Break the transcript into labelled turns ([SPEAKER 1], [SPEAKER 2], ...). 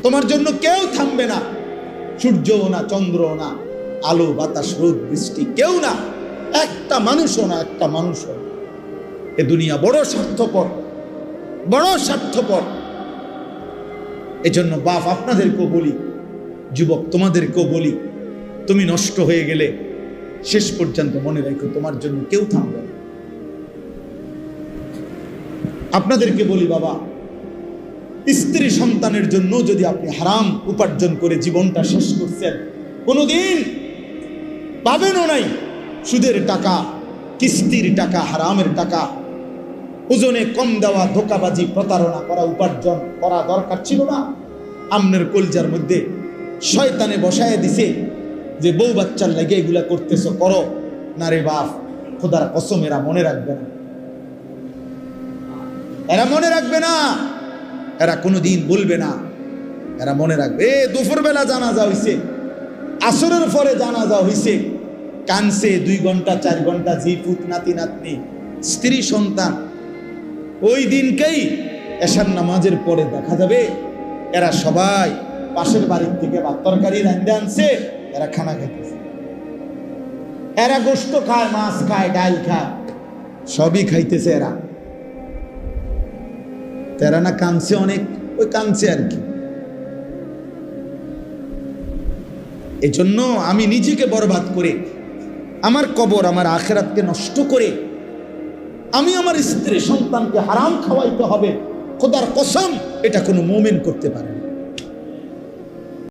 [SPEAKER 1] তোমার জন্য কেউ থামবে না, সূর্যও না, চন্দ্রও না, আলো বাতাস রোদ বৃষ্টি কেউ না, একটা মানুষও না, একটা মানুষও না। এ দুনিয়া বড় স্বার্থপর, বড় স্বার্থপর। এজন্য বাপ আপনাদেরকেও বলি, যুবক তোমাদেরকেও বলি, তুমি নষ্ট হয়ে গেলে শেষ পর্যন্ত মনে রাখো তোমার জন্য কেউ থামবে না। আপনাদেরকে বলি বাবা, স্ত্রী সন্তানের জন্য যদি আপনি হারাম উপার্জন করে জীবনটা শেষ করছেন, কোনোদিন পাবেনও নাই। সুদের টাকা, কিস্তির টাকা, হারামের টাকা, ওজনে কম দেওয়া, ধোকাবাজি, প্রতারণা করা উপার্জন করা দরকার ছিল না? আমনের কলজার মধ্যে শয়তানে বসায় দিছে যে বউ বাচ্চার লাগে এগুলা করতেছো, করো না রে বাপ, খোদার কসম এরা মনে রাখবে না, এরা মনে রাখবে না, এরা কোনোদিন বলবে না, এরা মনে রাখবে। দুপুর বেলা জানাজা হইছে, আসরের পরে জানাজা হইছে, কানছে 2 ঘন্টা 4 ঘন্টা, জি পুত, নাতি নাতনি, স্ত্রী সন্তান। ওই দিনকেই এশার নামাজের পরে দেখা যাবে এরা সবাই পাশের বাড়ির থেকে ভাত তরকারি রাঁধে আনছে, এরা খানা খাইতেছে। এরা গোশত খায়, মাছ খায়, ডাল খায়, সবই খাইতেছে এরা। এরা না কানছে অনেক, ওই কানছে আর কি। এজন্য আমি নিজেকে বরবাদ করে, আমার কবর, আমার আখিরাতকে নষ্ট করে আমি আমার স্ত্রী সন্তানকে হারাম খাওয়াইতে হবে, খোদার কসম এটা কোনো মুমিন করতে পারে না।